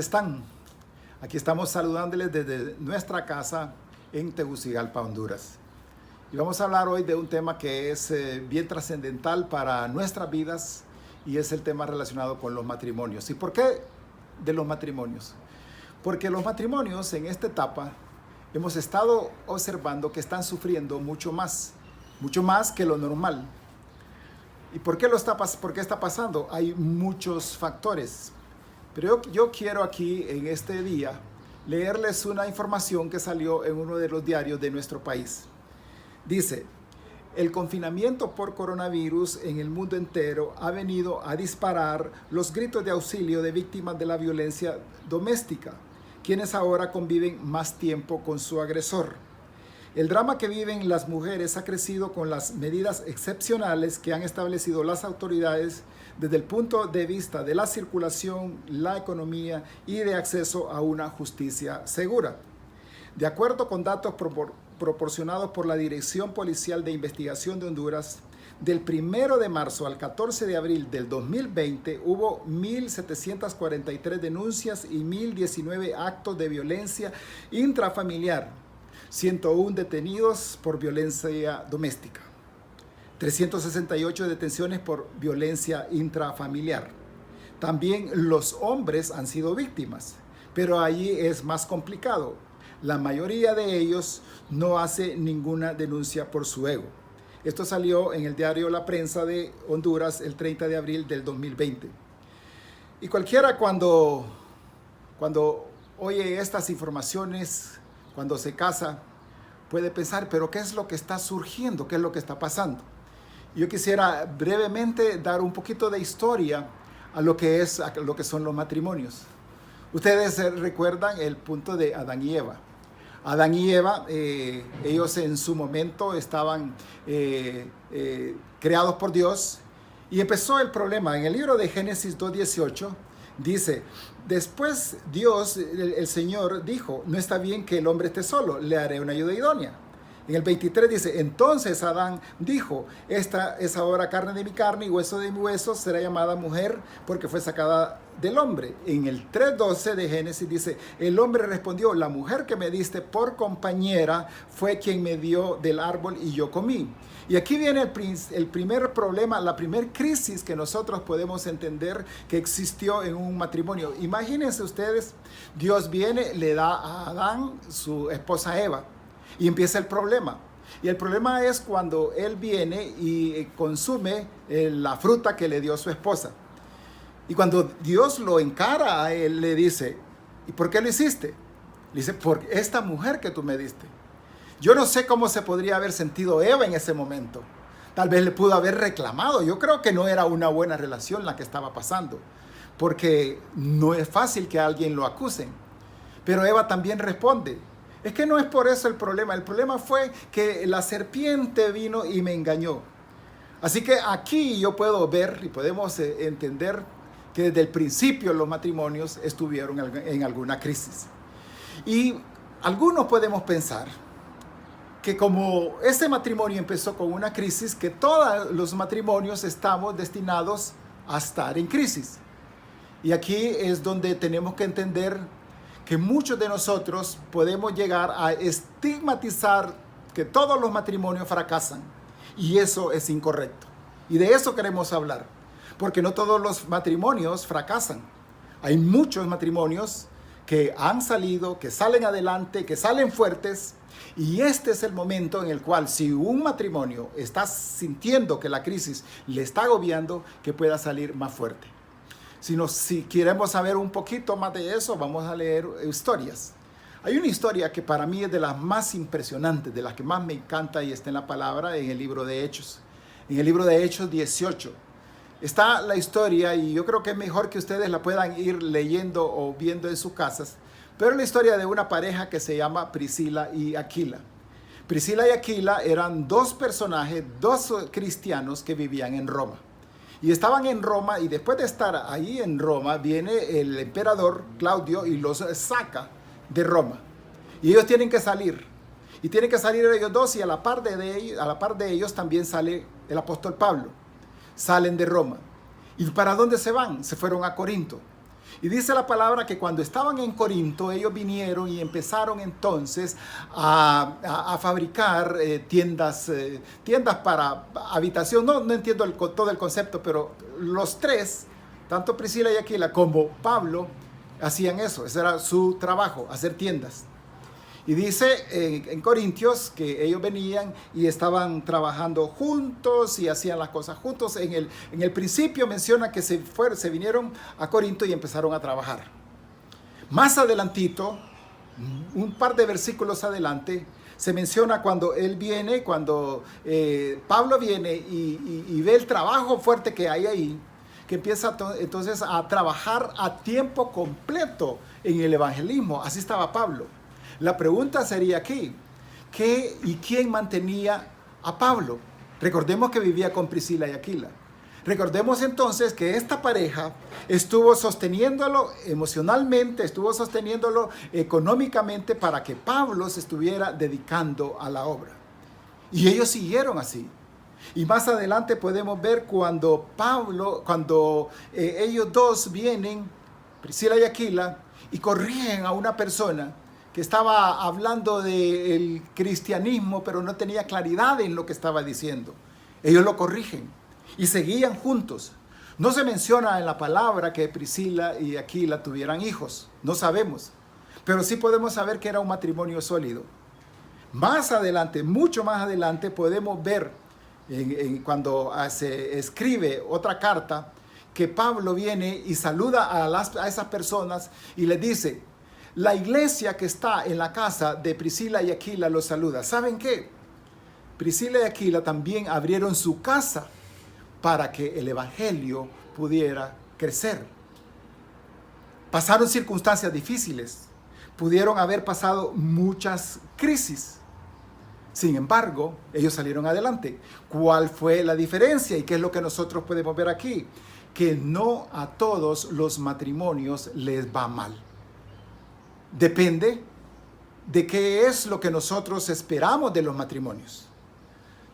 están? Aquí estamos saludándoles desde nuestra casa en Tegucigalpa, Honduras. Y vamos a hablar hoy de un tema que es bien trascendental para nuestras vidas y es el tema relacionado con los matrimonios. ¿Y por qué de los matrimonios? Porque los matrimonios en esta etapa hemos estado observando que están sufriendo mucho más que lo normal. ¿Y por qué está pasando? Hay muchos factores. Pero yo quiero aquí en este día leerles una información que salió en uno de los diarios de nuestro país. Dice, el confinamiento por coronavirus en el mundo entero ha venido a disparar los gritos de auxilio de víctimas de la violencia doméstica, quienes ahora conviven más tiempo con su agresor. El drama que viven las mujeres ha crecido con las medidas excepcionales que han establecido las autoridades desde el punto de vista de la circulación, la economía y de acceso a una justicia segura. De acuerdo con datos proporcionados por la Dirección Policial de Investigación de Honduras, del 1 de marzo al 14 de abril del 2020 hubo 1.743 denuncias y 1.019 actos de violencia intrafamiliar, 101 detenidos por violencia doméstica, 368 detenciones por violencia intrafamiliar. También los hombres han sido víctimas, pero allí es más complicado. La mayoría de ellos no hace ninguna denuncia por su ego. Esto salió en el diario La Prensa de Honduras el 30 de abril del 2020. Y cualquiera cuando oye estas informaciones, cuando se casa, puede pensar, pero ¿qué es lo que está surgiendo? ¿Qué es lo que está pasando? Yo quisiera brevemente dar un poquito de historia a lo que son los matrimonios. Ustedes recuerdan el punto de Adán y Eva. Adán y Eva, ellos en su momento estaban creados por Dios y empezó el problema. En el libro de Génesis 2:18 dice, después Dios, el Señor, dijo, no está bien que el hombre esté solo, le haré una ayuda idónea. En el 23 dice, entonces Adán dijo, esta es ahora carne de mi carne y hueso de mi hueso, será llamada mujer porque fue sacada del hombre. En el 3:12 de Génesis dice, el hombre respondió, la mujer que me diste por compañera fue quien me dio del árbol y yo comí. Y aquí viene el primer problema, la primera crisis que nosotros podemos entender que existió en un matrimonio. Imagínense ustedes, Dios viene, le da a Adán su esposa Eva y empieza el problema. Y el problema es cuando él viene y consume la fruta que le dio su esposa. Y cuando Dios lo encara a él, le dice, ¿y por qué lo hiciste? Le dice, por esta mujer que tú me diste. Yo no sé cómo se podría haber sentido Eva en ese momento. Tal vez le pudo haber reclamado. Yo creo que no era una buena relación la que estaba pasando, porque no es fácil que a alguien lo acusen. Pero Eva también responde, es que no es por eso el problema fue que la serpiente vino y me engañó. Así que aquí yo puedo ver y podemos entender que desde el principio los matrimonios estuvieron en alguna crisis. Y algunos podemos pensar que como ese matrimonio empezó con una crisis, que todos los matrimonios estamos destinados a estar en crisis. Y aquí es donde tenemos que entender que muchos de nosotros podemos llegar a estigmatizar que todos los matrimonios fracasan. Y eso es incorrecto. Y de eso queremos hablar. Porque no todos los matrimonios fracasan. Hay muchos matrimonios que han salido, que salen adelante, que salen fuertes. Y este es el momento en el cual si un matrimonio está sintiendo que la crisis le está agobiando, que pueda salir más fuerte. Si queremos saber un poquito más de eso, vamos a leer historias. Hay una historia que para mí es de las más impresionantes, de las que más me encanta y está en la palabra, en el libro de Hechos. En el libro de Hechos 18 está la historia y yo creo que es mejor que ustedes la puedan ir leyendo o viendo en sus casas. Pero la historia de una pareja que se llama Priscila y Aquila. Priscila y Aquila eran dos personajes, dos cristianos que vivían en Roma. Y estaban en Roma y después de estar ahí en Roma viene el emperador Claudio y los saca de Roma. Y ellos tienen que salir. Y tienen que salir ellos dos y a la par de ellos también sale el apóstol Pablo. Salen de Roma. ¿Y para dónde se van? Se fueron a Corinto. Y dice la palabra que cuando estaban en Corinto, ellos vinieron y empezaron entonces a fabricar tiendas para habitación. No entiendo todo el concepto, pero los tres, tanto Priscila y Aquila como Pablo, hacían eso. Ese era su trabajo, hacer tiendas. Y dice en Corintios que ellos venían y estaban trabajando juntos y hacían las cosas juntos. En el principio menciona que se vinieron a Corinto y empezaron a trabajar. Más adelantito, un par de versículos adelante, se menciona cuando él viene, cuando Pablo viene y ve el trabajo fuerte que hay ahí, que empieza entonces a trabajar a tiempo completo en el evangelismo. Así estaba Pablo. La pregunta sería aquí, ¿qué y quién mantenía a Pablo? Recordemos que vivía con Priscila y Aquila. Recordemos entonces que esta pareja estuvo sosteniéndolo emocionalmente, estuvo sosteniéndolo económicamente para que Pablo se estuviera dedicando a la obra. Y ellos siguieron así. Y más adelante podemos ver cuando ellos dos vienen, Priscila y Aquila, y corrigen a una persona que estaba hablando del cristianismo, pero no tenía claridad en lo que estaba diciendo. Ellos lo corrigen y seguían juntos. No se menciona en la palabra que Priscila y Aquila tuvieran hijos, no sabemos, pero sí podemos saber que era un matrimonio sólido. Más adelante, mucho más adelante, podemos ver cuando se escribe otra carta, que Pablo viene y saluda a esas personas y les dice: la iglesia que está en la casa de Priscila y Aquila los saluda. ¿Saben qué? Priscila y Aquila también abrieron su casa para que el evangelio pudiera crecer. Pasaron circunstancias difíciles, pudieron haber pasado muchas crisis. Sin embargo, ellos salieron adelante. ¿Cuál fue la diferencia? ¿Y qué es lo que nosotros podemos ver aquí? Que no a todos los matrimonios les va mal. Depende de qué es lo que nosotros esperamos de los matrimonios.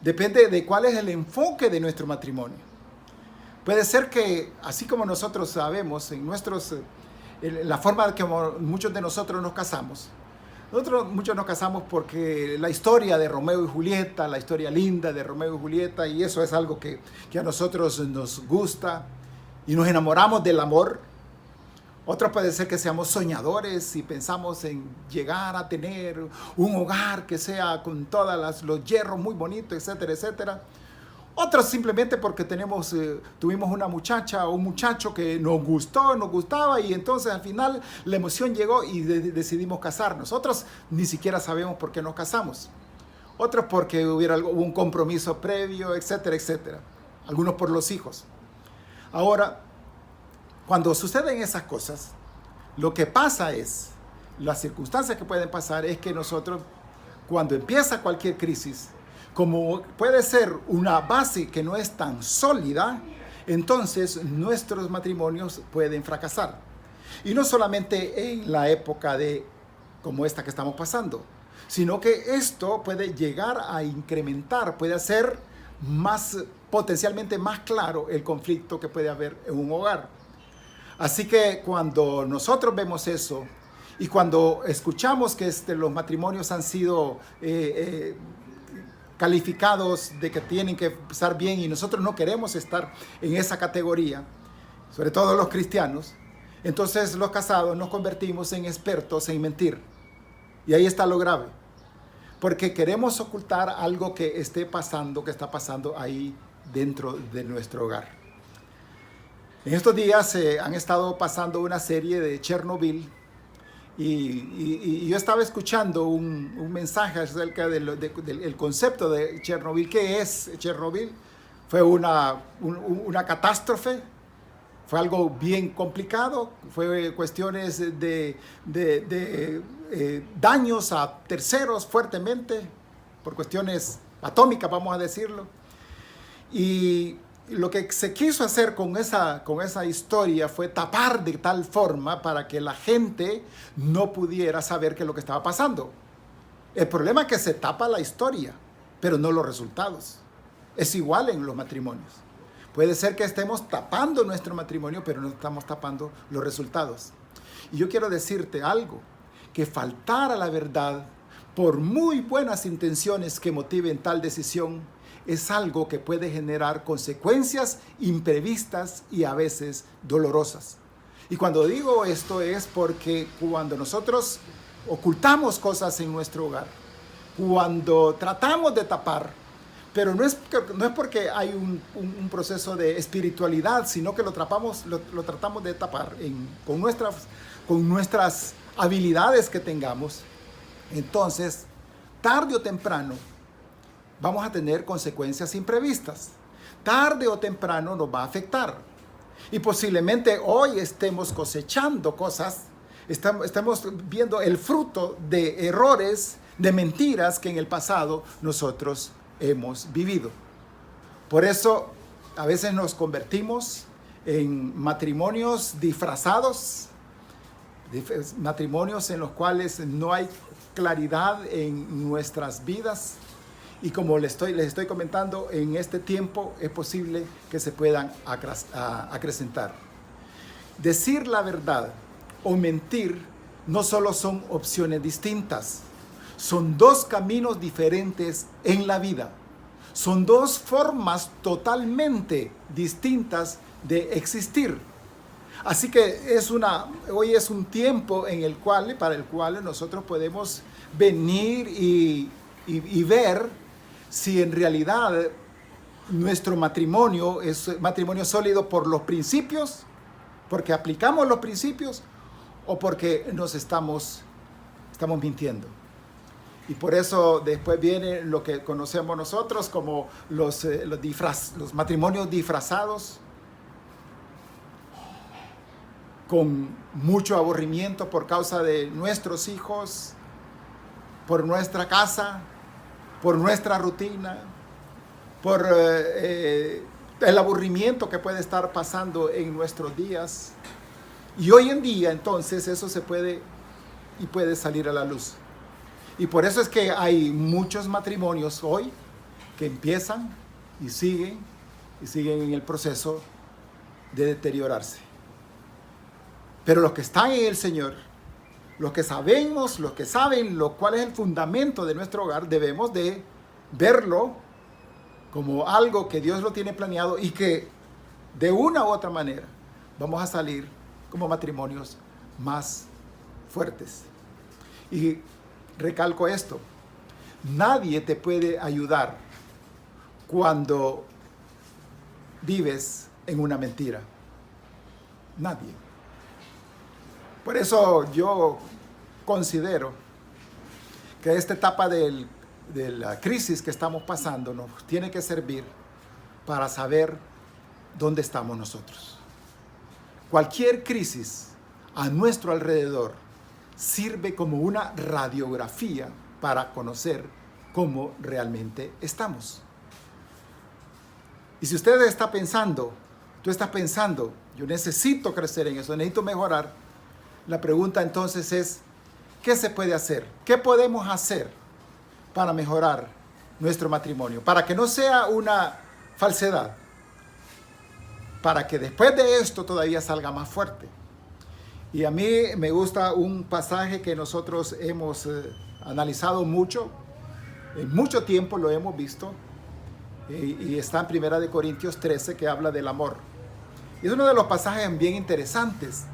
Depende de cuál es el enfoque de nuestro matrimonio. Puede ser que, así como nosotros sabemos, la forma que muchos de nosotros nos casamos, muchos nos casamos porque la historia de Romeo y Julieta, la historia linda de Romeo y Julieta, y eso es algo que a nosotros nos gusta y nos enamoramos del amor. Otros puede ser que seamos soñadores y pensamos en llegar a tener un hogar que sea con todos los hierros muy bonitos, etcétera, etcétera. Otros simplemente porque tuvimos una muchacha o un muchacho que nos gustaba y entonces al final la emoción llegó y decidimos casarnos. Otros ni siquiera sabemos por qué nos casamos. Otros porque hubo un compromiso previo, etcétera, etcétera. Algunos por los hijos. Ahora, cuando suceden esas cosas, lo que pasa es, las circunstancias que pueden pasar es que nosotros, cuando empieza cualquier crisis, como puede ser una base que no es tan sólida, entonces nuestros matrimonios pueden fracasar. Y no solamente en la época como esta que estamos pasando, sino que esto puede llegar a incrementar, puede hacer potencialmente más claro el conflicto que puede haber en un hogar. Así que cuando nosotros vemos eso y cuando escuchamos que los matrimonios han sido calificados de que tienen que estar bien y nosotros no queremos estar en esa categoría, sobre todo los cristianos, entonces los casados nos convertimos en expertos en mentir. Y ahí está lo grave, porque queremos ocultar algo que está pasando ahí dentro de nuestro hogar. En estos días han estado pasando una serie de Chernobyl y yo estaba escuchando un mensaje acerca del concepto de Chernobyl. ¿Qué es Chernobyl? Fue una catástrofe, fue algo bien complicado, fue cuestiones de daños a terceros fuertemente, por cuestiones atómicas, vamos a decirlo. Y lo que se quiso hacer con esa historia fue tapar de tal forma para que la gente no pudiera saber qué es lo que estaba pasando. El problema es que se tapa la historia, pero no los resultados. Es igual en los matrimonios. Puede ser que estemos tapando nuestro matrimonio, pero no estamos tapando los resultados. Y yo quiero decirte algo, que faltar a la verdad, por muy buenas intenciones que motiven tal decisión, es algo que puede generar consecuencias imprevistas y a veces dolorosas. Y cuando digo esto es porque cuando nosotros ocultamos cosas en nuestro hogar, cuando tratamos de tapar, pero no es porque hay un proceso de espiritualidad, sino que lo tratamos de tapar con nuestras habilidades que tengamos. Entonces, tarde o temprano, vamos a tener consecuencias imprevistas. Tarde o temprano nos va a afectar. Y posiblemente hoy estemos cosechando cosas, estamos viendo el fruto de errores, de mentiras que en el pasado nosotros hemos vivido. Por eso a veces nos convertimos en matrimonios disfrazados, matrimonios en los cuales no hay claridad en nuestras vidas. Y como les estoy comentando, en este tiempo es posible que se puedan acrecentar. Decir la verdad o mentir no solo son opciones distintas, son dos caminos diferentes en la vida. Son dos formas totalmente distintas de existir. Así que hoy es un tiempo para el cual nosotros podemos venir y ver si en realidad nuestro matrimonio es matrimonio sólido por los principios, porque aplicamos los principios o porque nos estamos mintiendo. Y por eso después viene lo que conocemos nosotros como los matrimonios disfrazados, con mucho aburrimiento por causa de nuestros hijos, por nuestra casa, por nuestra rutina, por el aburrimiento que puede estar pasando en nuestros días. Y hoy en día entonces eso puede salir a la luz. Y por eso es que hay muchos matrimonios hoy que empiezan y siguen en el proceso de deteriorarse. Pero los que están en el Señor, los que saben cuál es el fundamento de nuestro hogar, debemos de verlo como algo que Dios lo tiene planeado y que de una u otra manera vamos a salir como matrimonios más fuertes. Y recalco esto, nadie te puede ayudar cuando vives en una mentira. Nadie. Por eso yo considero que esta etapa de la crisis que estamos pasando nos tiene que servir para saber dónde estamos nosotros. Cualquier crisis a nuestro alrededor sirve como una radiografía para conocer cómo realmente estamos. Y si usted tú estás pensando, yo necesito crecer en eso, necesito mejorar, la pregunta entonces es, ¿qué se puede hacer? ¿Qué podemos hacer para mejorar nuestro matrimonio? Para que no sea una falsedad, para que después de esto todavía salga más fuerte. Y a mí me gusta un pasaje que nosotros hemos analizado mucho, en mucho tiempo lo hemos visto, y está en 1 Corintios 13, que habla del amor. Y es uno de los pasajes bien interesantes,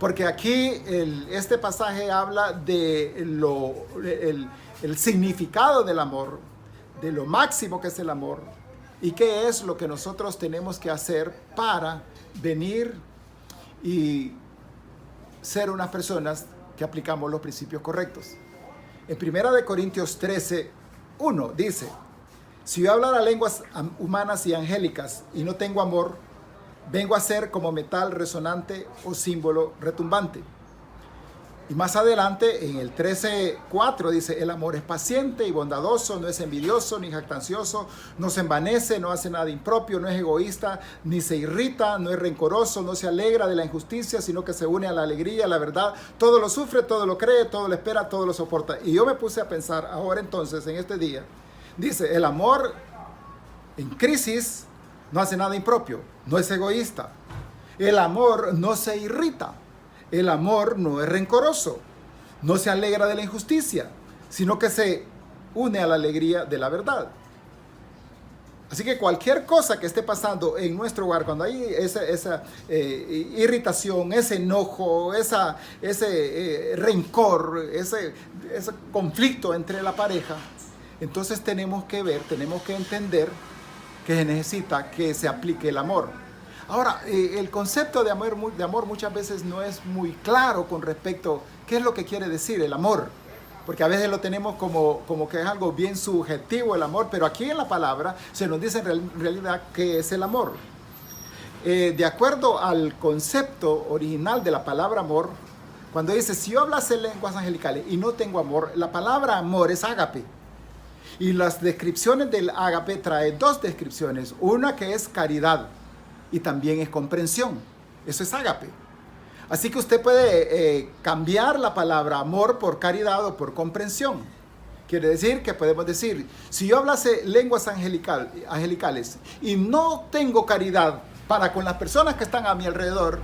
porque aquí este pasaje habla de el significado del amor, de lo máximo que es el amor, y qué es lo que nosotros tenemos que hacer para venir y ser unas personas que aplicamos los principios correctos. En 1 Corintios 13, 1 dice, si yo hablara lenguas humanas y angélicas y no tengo amor, vengo a ser como metal resonante o símbolo retumbante. Y más adelante, en el 13:4 dice, el amor es paciente y bondadoso, no es envidioso ni jactancioso, no se envanece, no hace nada impropio, no es egoísta, ni se irrita, no es rencoroso, no se alegra de la injusticia, sino que se une a la alegría, a la verdad. Todo lo sufre, todo lo cree, todo lo espera, todo lo soporta. Y yo me puse a pensar ahora entonces, en este día, dice, el amor en crisis no hace nada impropio, no es egoísta. El amor no se irrita, el amor no es rencoroso, no se alegra de la injusticia, sino que se une a la alegría de la verdad. Así que cualquier cosa que esté pasando en nuestro hogar, cuando hay esa irritación, ese enojo, ese rencor, ese conflicto entre la pareja, entonces tenemos que ver, tenemos que entender que se necesita que se aplique el amor. Ahora, el concepto de amor muchas veces no es muy claro con respecto a qué es lo que quiere decir el amor. Porque a veces lo tenemos como que es algo bien subjetivo el amor, pero aquí en la palabra se nos dice en realidad qué es el amor. De acuerdo al concepto original de la palabra amor, cuando dice, si yo hablase lenguas angelicales y no tengo amor, la palabra amor es ágape. Y las descripciones del ágape trae dos descripciones, una que es caridad y también es comprensión. Eso es ágape. Así que usted puede cambiar la palabra amor por caridad o por comprensión. Quiere decir que podemos decir, si yo hablase lenguas angelicales y no tengo caridad para con las personas que están a mi alrededor,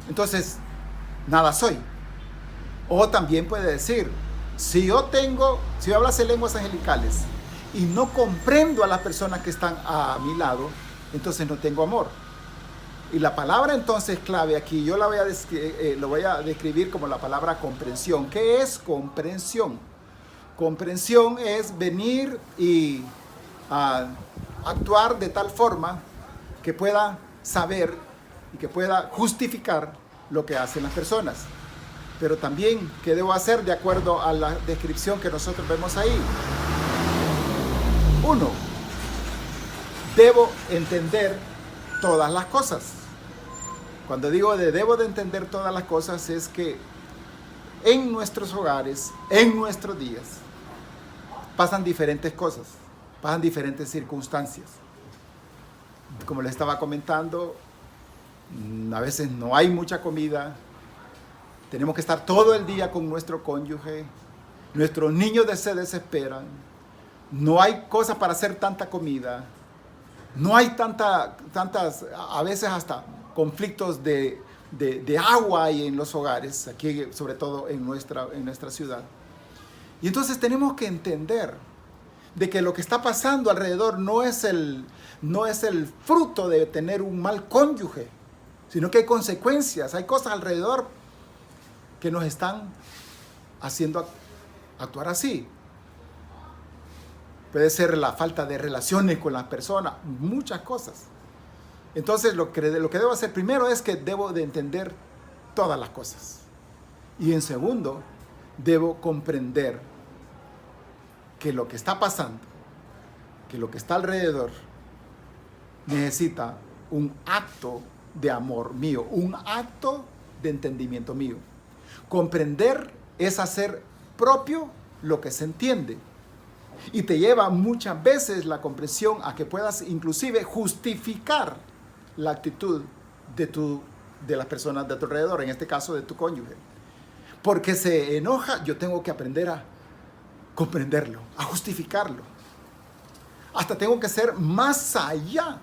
entonces nada soy. O también puede decir, si yo hablase lenguas angelicales y no comprendo a las personas que están a mi lado, entonces no tengo amor. Y la palabra entonces clave aquí, yo lo voy a describir como la palabra comprensión. ¿Qué es comprensión? Comprensión es venir y actuar de tal forma que pueda saber y que pueda justificar lo que hacen las personas. Pero también, ¿qué debo hacer de acuerdo a la descripción que nosotros vemos ahí? 1. Debo entender todas las cosas. Cuando digo debo de entender todas las cosas es que en nuestros hogares, en nuestros días, pasan diferentes cosas, pasan diferentes circunstancias. Como les estaba comentando, a veces no hay mucha comida, tenemos que estar todo el día con nuestro cónyuge, nuestros niños se desesperan, no hay cosas para hacer tanta comida, no hay tantas, a veces hasta conflictos de agua hay en los hogares, aquí sobre todo en nuestra ciudad. Y entonces tenemos que entender de que lo que está pasando alrededor no es el fruto de tener un mal cónyuge, sino que hay consecuencias, hay cosas alrededor que nos están haciendo actuar así. Puede ser la falta de relaciones con las personas, muchas cosas. Entonces lo que debo hacer primero es que debo de entender todas las cosas. Y en segundo, debo comprender que lo que está pasando, que lo que está alrededor, necesita un acto de amor mío, un acto de entendimiento mío. Comprender es hacer propio lo que se entiende. Y te lleva muchas veces la comprensión a que puedas inclusive justificar la actitud de las personas de tu alrededor, en este caso de tu cónyuge. Porque se enoja, yo tengo que aprender a comprenderlo, a justificarlo. Hasta tengo que ser más allá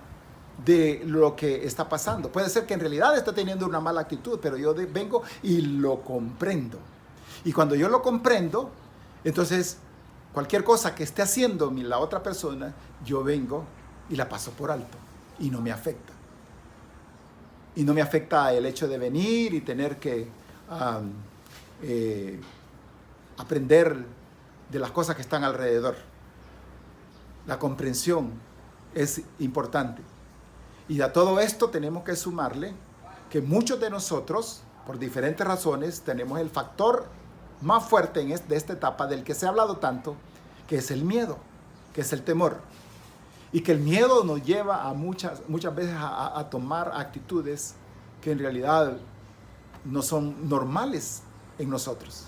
de lo que está pasando. Puede ser que en realidad está teniendo una mala actitud, pero yo vengo y lo comprendo. Y cuando yo lo comprendo, entonces cualquier cosa que esté haciendo la otra persona, yo vengo y la paso por alto y no me afecta. Y no me afecta el hecho de venir y tener que aprender de las cosas que están alrededor. La comprensión es importante. Y a todo esto tenemos que sumarle que muchos de nosotros, por diferentes razones, tenemos el factor más fuerte de esta etapa del que se ha hablado tanto, que es el miedo, que es el temor. Y que el miedo nos lleva a muchas veces a tomar actitudes que en realidad no son normales en nosotros.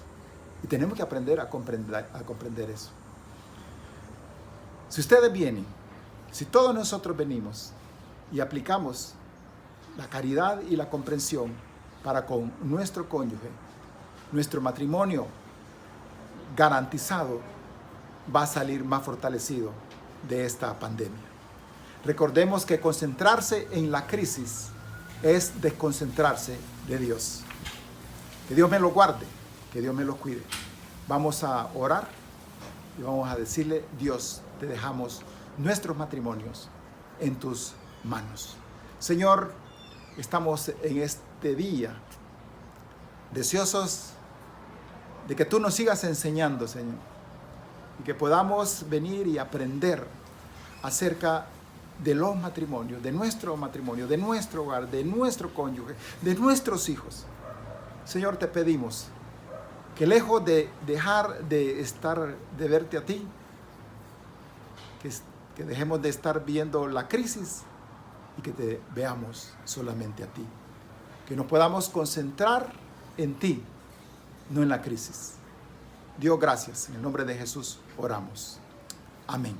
Y tenemos que aprender a comprender eso. Si ustedes vienen, si todos nosotros venimos y aplicamos la caridad y la comprensión para con nuestro cónyuge, nuestro matrimonio garantizado va a salir más fortalecido de esta pandemia. Recordemos que concentrarse en la crisis es desconcentrarse de Dios. Que Dios me lo guarde, que Dios me lo cuide. Vamos a orar y vamos a decirle: Dios, te dejamos nuestros matrimonios en tus manos. Señor, estamos en este día deseosos de que tú nos sigas enseñando, Señor, y que podamos venir y aprender acerca de los matrimonios, de nuestro matrimonio, de nuestro hogar, de nuestro cónyuge, de nuestros hijos. Señor, te pedimos que lejos de dejar de verte a ti, que dejemos de estar viendo la crisis y que te veamos solamente a ti. Que nos podamos concentrar en ti, no en la crisis. Dios, gracias. En el nombre de Jesús oramos. Amén.